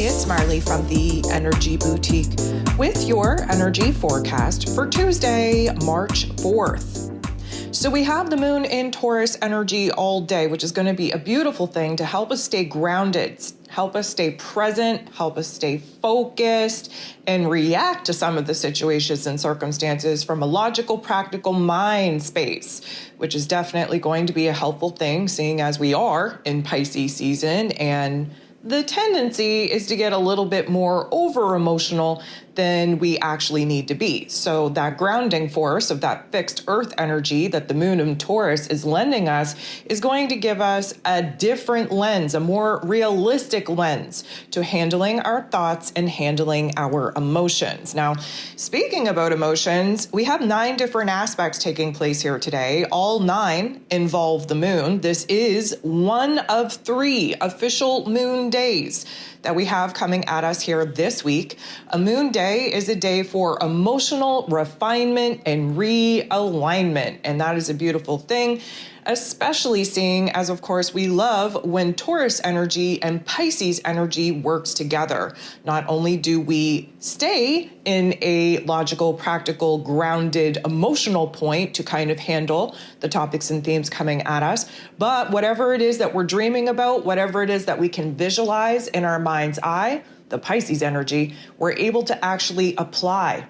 It's Marley from the Energy Boutique with your energy forecast for Tuesday, March 4th. So we have the moon in Taurus energy all day, which is going to be a beautiful thing to help us stay grounded, help us stay present, help us stay focused, and react to some of the situations and circumstances from a logical, practical mind space, which is definitely going to be a helpful thing, seeing as we are in Pisces season, and the tendency is to get a little bit more over emotional than we actually need to be. So that grounding force of that fixed earth energy that the moon in Taurus is lending us is going to give us a different lens, a more realistic lens to handling our thoughts and handling our emotions. Now, speaking about emotions, we have 9 different aspects taking place here today. All 9 involve the moon. This is one of 3 official moon days that we have coming at us here this week. A moon day is a day for emotional refinement and realignment, and that is a beautiful thing, especially seeing as, of course, we love when Taurus energy and Pisces energy works together. Not only do we stay in a logical, practical, grounded, emotional point to kind of handle the topics and themes coming at us, but whatever it is that we're dreaming about, whatever it is that we can visualize in our mind's eye, the Pisces energy, we're able to actually apply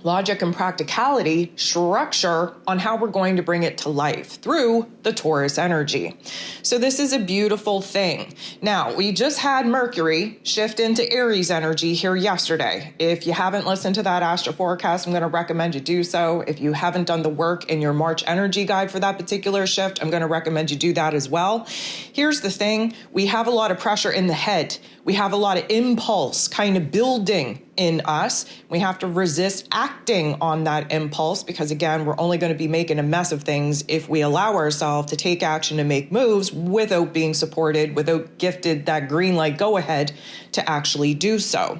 logic and practicality, structure on how we're going to bring it to life through the Taurus energy. So this is a beautiful thing. Now, we just had Mercury shift into Aries energy here yesterday. If you haven't listened to that astro forecast, I'm going to recommend you do so. If you haven't done the work in your March energy guide for that particular shift, I'm going to recommend you do that as well. Here's the thing. We have a lot of pressure in the head. We have a lot of impulse kind of building in us. We have to resist acting on that impulse because, again, we're only going to be making a mess of things if we allow ourselves to take action and make moves without being supported, without gifted that green light go ahead to actually do so.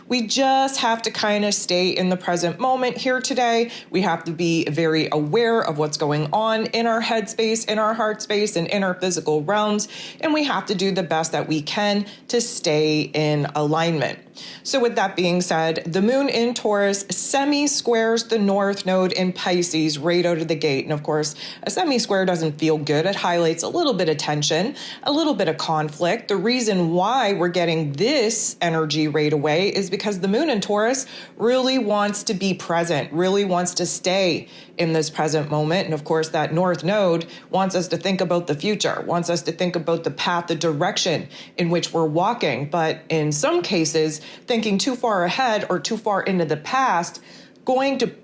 We just have to kind of stay in the present moment here today. We have to be very aware of what's going on in our head space, in our heart space, and in our physical realms. And we have to do the best that we can to stay in alignment. So with that being said, the moon in Taurus semi-squares the north node in Pisces right out of the gate. And of course, a semi-square doesn't feel good. It highlights a little bit of tension, a little bit of conflict. The reason why we're getting this energy right away is because the moon in Taurus really wants to be present, really wants to stay in this present moment. And of course, that north node wants us to think about the future, wants us to think about the path, the direction in which we're walking. But in some cases, thinking too far ahead or too far into the past, going to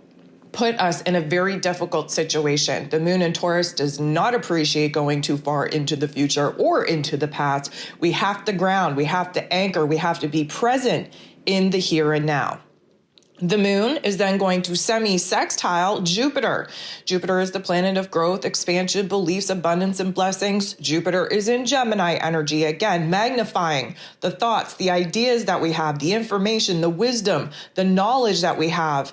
put us in a very difficult situation. The moon in Taurus does not appreciate going too far into the future or into the past. We have to ground, we have to anchor, we have to be present in the here and now. The moon is then going to semi-sextile Jupiter. Jupiter is the planet of growth, expansion, beliefs, abundance, and blessings. Jupiter is in Gemini energy, again, magnifying the thoughts, the ideas that we have, the information, the wisdom, the knowledge that we have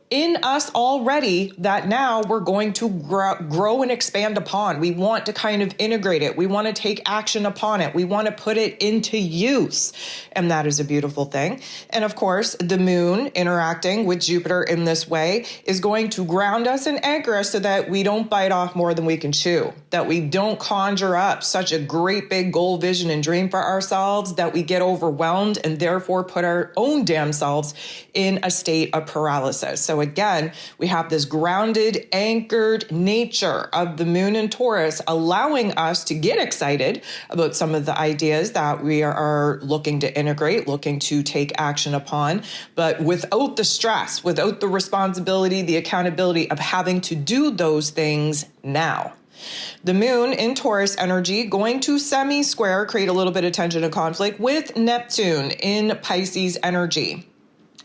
in us already that now we're going to grow and expand upon. We want to kind of integrate it. We want to take action upon it. We want to put it into use. And that is a beautiful thing. And of course, the moon interacting with Jupiter in this way is going to ground us and anchor us so that we don't bite off more than we can chew, that we don't conjure up such a great big goal, vision, and dream for ourselves that we get overwhelmed and therefore put our own damn selves in a state of paralysis. So again, we have this grounded, anchored nature of the moon in Taurus, allowing us to get excited about some of the ideas that we are looking to integrate, looking to take action upon, but without the stress, without the responsibility, the accountability of having to do those things now. The moon in Taurus energy going to semi-square, create a little bit of tension and conflict with Neptune in Pisces energy.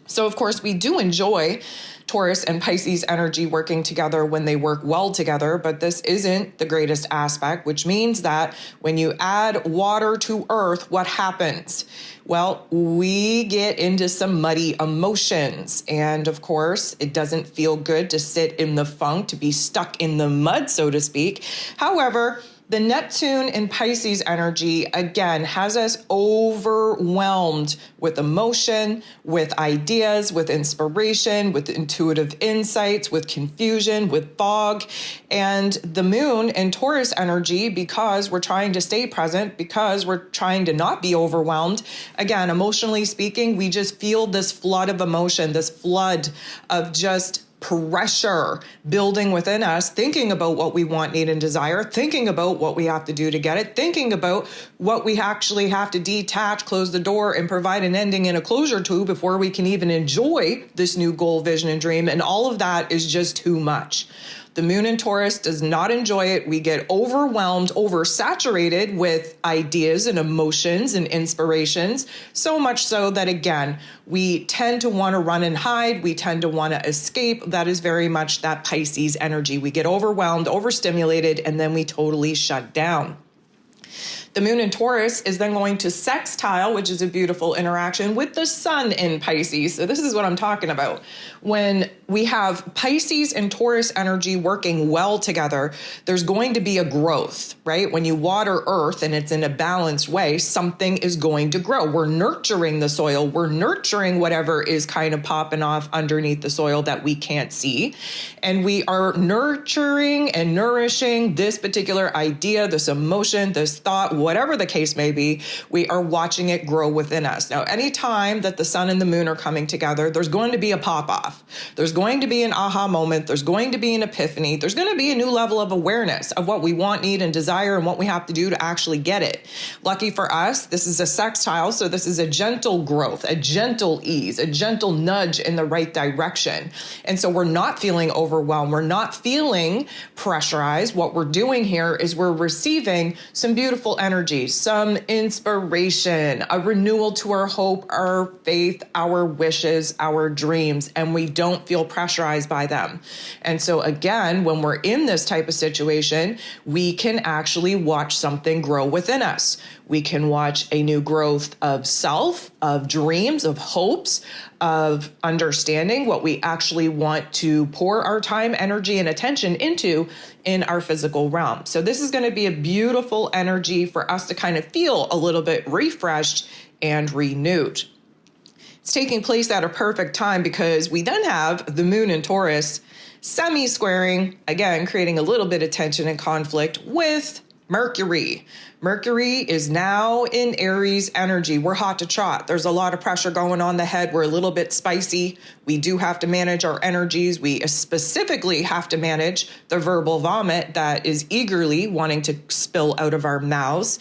So, of course, we do enjoy Taurus and Pisces energy working together when they work well together, but this isn't the greatest aspect, which means that when you add water to earth, what happens? Well, we get into some muddy emotions. And of course, it doesn't feel good to sit in the funk, to be stuck in the mud, so to speak. However, The Neptune in Pisces energy, again, has us overwhelmed with emotion, with ideas, with inspiration, with intuitive insights, with confusion, with fog. And the moon in Taurus energy, because we're trying to stay present, because we're trying to not be overwhelmed, again, emotionally speaking, we just feel this flood of emotion, this flood of just pressure building within us, thinking about what we want, need, and desire, thinking about what we have to do to get it, thinking about what we actually have to detach, close the door, and provide an ending and a closure to before we can even enjoy this new goal, vision, and dream. And all of that is just too much. The moon in Taurus does not enjoy it. We get overwhelmed, oversaturated with ideas and emotions and inspirations, so much so that, again, we tend to want to run and hide. We tend to want to escape. That is very much that Pisces energy. We get overwhelmed, overstimulated, and then we totally shut down. The moon in Taurus is then going to sextile, which is a beautiful interaction, with the sun in Pisces. So this is what I'm talking about. When we have Pisces and Taurus energy working well together, there's going to be a growth, right? When you water earth and it's in a balanced way, something is going to grow. We're nurturing the soil. We're nurturing whatever is kind of popping off underneath the soil that we can't see. And we are nurturing and nourishing this particular idea, this emotion, this thought, whatever the case may be. We are watching it grow within us. Now, anytime that the sun and the moon are coming together, there's going to be a pop-off. There's going to be an aha moment. There's going to be an epiphany. There's going to be a new level of awareness of what we want, need, and desire, and what we have to do to actually get it. Lucky for us, this is a sextile, so this is a gentle growth, a gentle ease, a gentle nudge in the right direction. And so we're not feeling overwhelmed. We're not feeling pressurized. What we're doing here is we're receiving some beautiful energy, some inspiration, a renewal to our hope, our faith, our wishes, our dreams, and we don't feel pressurized by them. And so again, when we're in this type of situation, we can actually watch something grow within us. We can watch a new growth of self, of dreams, of hopes, of understanding what we actually want to pour our time, energy, and attention into in our physical realm. So this is going to be a beautiful energy for us to kind of feel a little bit refreshed and renewed. It's taking place at a perfect time because we then have the moon in Taurus semi-squaring, again, creating a little bit of tension and conflict with Mercury. Mercury is now in Aries energy. We're hot to trot. There's a lot of pressure going on the head. We're a little bit spicy. We do have to manage our energies. We specifically have to manage the verbal vomit that is eagerly wanting to spill out of our mouths.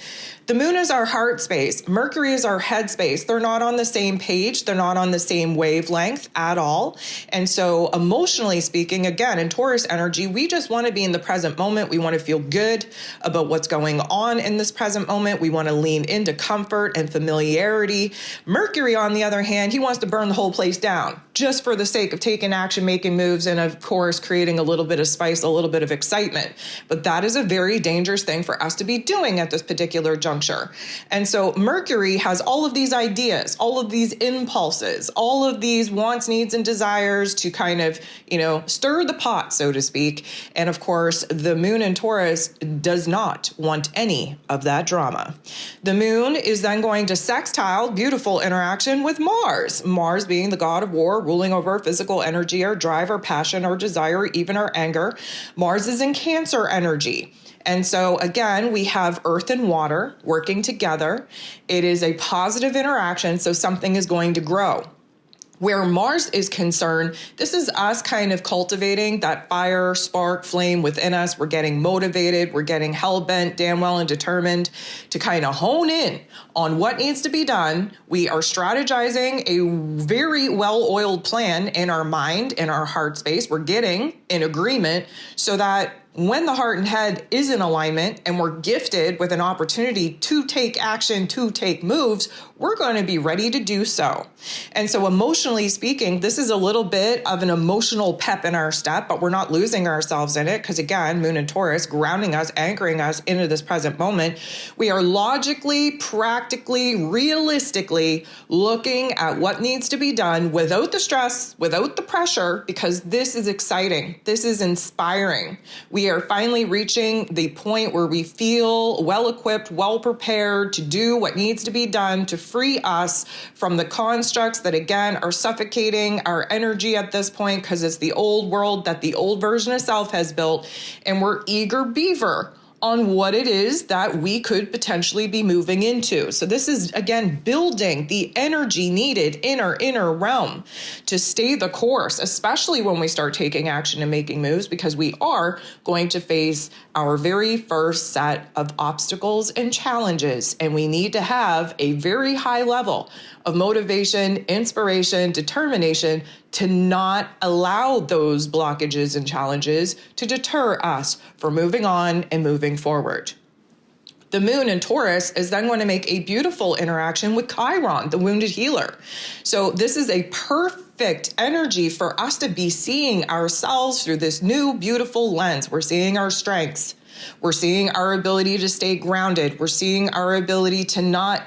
The moon is our heart space. Mercury is our head space. They're not on the same page. They're not on the same wavelength at all. And so emotionally speaking, again, in Taurus energy, we just want to be in the present moment. We want to feel good about what's going on in this present moment. We want to lean into comfort and familiarity. Mercury, on the other hand, he wants to burn the whole place down just for the sake of taking action, making moves, and of course, creating a little bit of spice, a little bit of excitement. But that is a very dangerous thing for us to be doing at this particular juncture. And so Mercury has all of these ideas, all of these impulses, all of these wants, needs, and desires to kind of, stir the pot, so to speak. And of course, the moon in Taurus does not want any of that drama. The moon is then going to sextile, beautiful interaction with Mars. Mars being the god of war, ruling over our physical energy, our drive, our passion, our desire, even our anger. Mars is in Cancer energy. And so again, we have earth and water working together. It is a positive interaction, so something is going to grow. Where Mars is concerned, this is us kind of cultivating that fire, spark, flame within us. We're getting motivated. We're getting hell-bent, damn well and determined to kind of hone in on what needs to be done. We are strategizing a very well-oiled plan in our mind, in our heart space. We're getting in agreement so that when the heart and head is in alignment and we're gifted with an opportunity to take action, to take moves, we're going to be ready to do so. And so emotionally speaking, this is a little bit of an emotional pep in our step, but we're not losing ourselves in it because again, moon and Taurus grounding us, anchoring us into this present moment. We are logically, practically, realistically looking at what needs to be done without the stress, without the pressure, because this is exciting. This is inspiring. We We are finally reaching the point where we feel well equipped, well prepared to do what needs to be done to free us from the constructs that, again, are suffocating our energy at this point, because it's the old world that the old version of self has built. And we're eager beaver on what it is that we could potentially be moving into. So this is, again, building the energy needed in our inner realm to stay the course, especially when we start taking action and making moves, because we are going to face our very first set of obstacles and challenges. And we need to have a very high level of motivation, inspiration, determination to not allow those blockages and challenges to deter us from moving on and moving forward. The moon in Taurus is then going to make a beautiful interaction with Chiron, the wounded healer. So this is a perfect energy for us to be seeing ourselves through this new, beautiful lens. We're seeing our strengths. We're seeing our ability to stay grounded. We're seeing our ability to not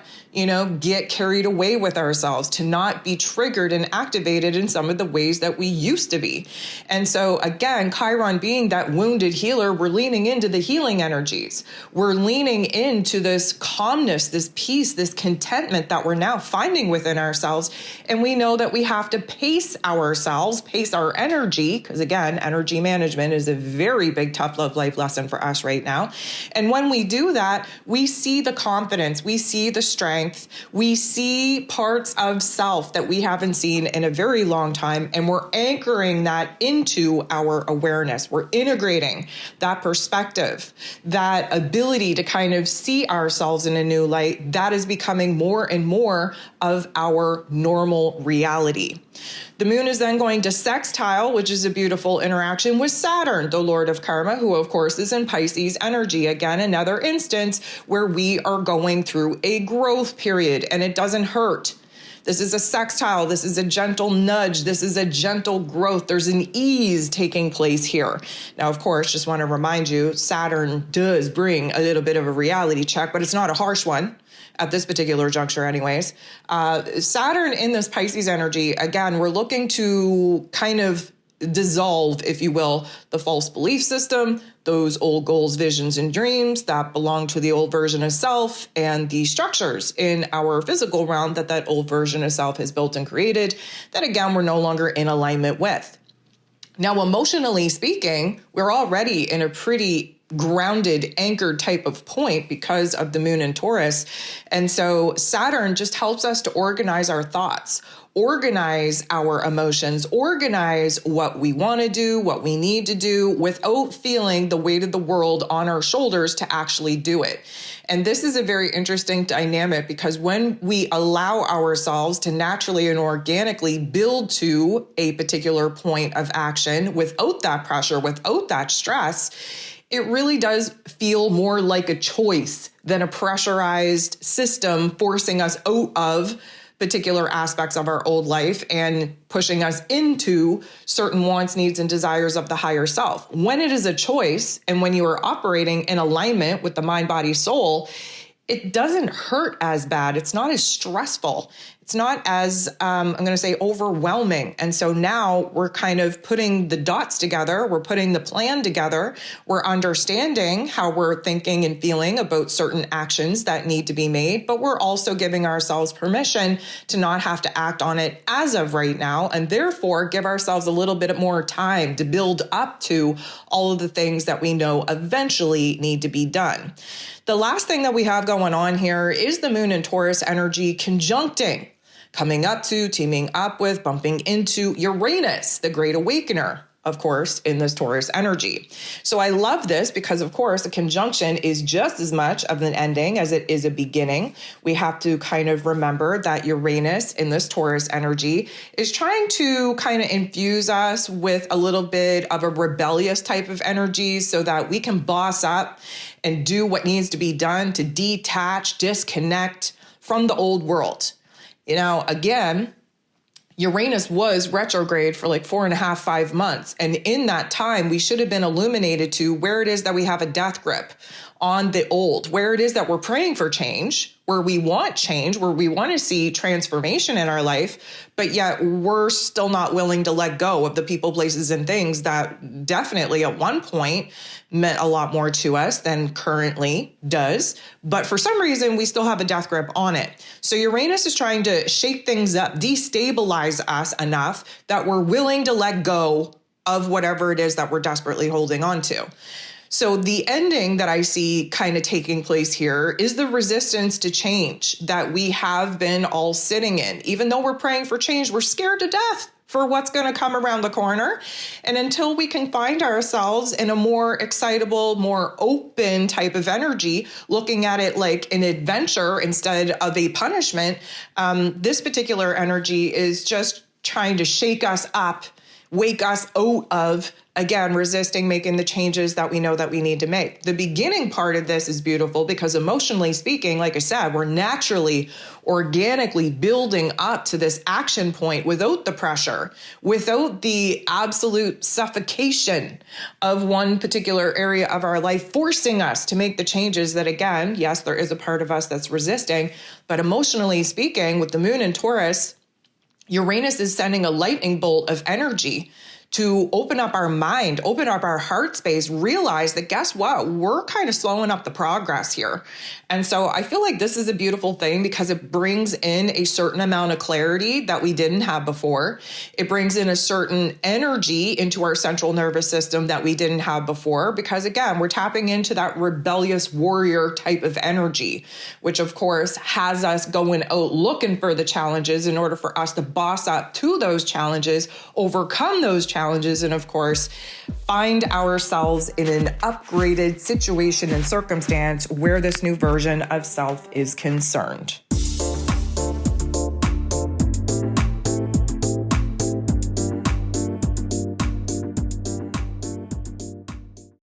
get carried away with ourselves, to not be triggered and activated in some of the ways that we used to be. And so again, Chiron being that wounded healer, we're leaning into the healing energies. We're leaning into this calmness, this peace, this contentment that we're now finding within ourselves. And we know that we have to pace ourselves, pace our energy, because again, energy management is a very big, tough love life lesson for us right now. And when we do that, we see the confidence, we see the strength, we see parts of self that we haven't seen in a very long time, and we're anchoring that into our awareness. We're integrating that perspective, that ability to kind of see ourselves in a new light. That is becoming more and more of our normal reality. The moon is then going to sextile, which is a beautiful interaction with Saturn, the Lord of Karma, who of course is in Pisces energy. Again, another instance where we are going through a growth period, and it doesn't hurt. This is a sextile. This is a gentle nudge. This is a gentle growth. There's an ease taking place here. Now, of course, just want to remind you, Saturn does bring a little bit of a reality check, but it's not a harsh one at this particular juncture anyways. Saturn in this Pisces energy, again, we're looking to kind of dissolve, if you will, the false belief system, those old goals, visions, and dreams that belong to the old version of self, and the structures in our physical realm that old version of self has built and created that, again, we're no longer in alignment with. Now, emotionally speaking, we're already in a pretty grounded, anchored type of point because of the moon in Taurus. And so Saturn just helps us to organize our thoughts, organize our emotions, organize what we want to do, what we need to do, without feeling the weight of the world on our shoulders to actually do it. And this is a very interesting dynamic, because when we allow ourselves to naturally and organically build to a particular point of action without that pressure, without that stress, it really does feel more like a choice than a pressurized system forcing us out of particular aspects of our old life and pushing us into certain wants, needs, and desires of the higher self. When it is a choice, and when you are operating in alignment with the mind, body, soul, it doesn't hurt as bad. It's not as stressful. It's not as, I'm going to say, overwhelming. And so now we're kind of putting the dots together. We're putting the plan together. We're understanding how we're thinking and feeling about certain actions that need to be made, but we're also giving ourselves permission to not have to act on it as of right now, and therefore give ourselves a little bit more time to build up to all of the things that we know eventually need to be done. The last thing that we have going on here is the moon in Taurus energy conjuncting, coming up to, teaming up with, bumping into Uranus, the great awakener, of course, in this Taurus energy. So I love this because, of course, a conjunction is just as much of an ending as it is a beginning. We have to kind of remember that Uranus in this Taurus energy is trying to kind of infuse us with a little bit of a rebellious type of energy so that we can boss up and do what needs to be done to detach, disconnect from the old world. Again, Uranus was retrograde for like 4.5, 5 months. And in that time, we should have been illuminated to where it is that we have a death grip on the old, where it is that we're praying for change, where we want change, where we want to see transformation in our life, but yet we're still not willing to let go of the people, places, and things that definitely at one point meant a lot more to us than currently does. But for some reason, we still have a death grip on it. So Uranus is trying to shake things up, destabilize us enough that we're willing to let go of whatever it is that we're desperately holding on to. So the ending that I see kind of taking place here is the resistance to change that we have been all sitting in. Even though we're praying for change, we're scared to death for what's going to come around the corner. And until we can find ourselves in a more excitable, more open type of energy, looking at it like an adventure instead of a punishment, this particular energy is just trying to shake us up, wake us out of, again, resisting making the changes that we know that we need to make. The beginning part of this is beautiful because emotionally speaking, like I said, we're naturally, organically building up to this action point without the pressure, without the absolute suffocation of one particular area of our life, forcing us to make the changes that, again, yes, there is a part of us that's resisting, but emotionally speaking, with the moon in Taurus, Uranus is sending a lightning bolt of energy to open up our mind, open up our heart space, realize that guess what? We're kind of slowing up the progress here. And so I feel like this is a beautiful thing because it brings in a certain amount of clarity that we didn't have before. It brings in a certain energy into our central nervous system that we didn't have before because, again, we're tapping into that rebellious warrior type of energy, which of course has us going out looking for the challenges in order for us to boss up to those challenges, overcome those challenges, and of course, find ourselves in an upgraded situation and circumstance where this new version of self is concerned.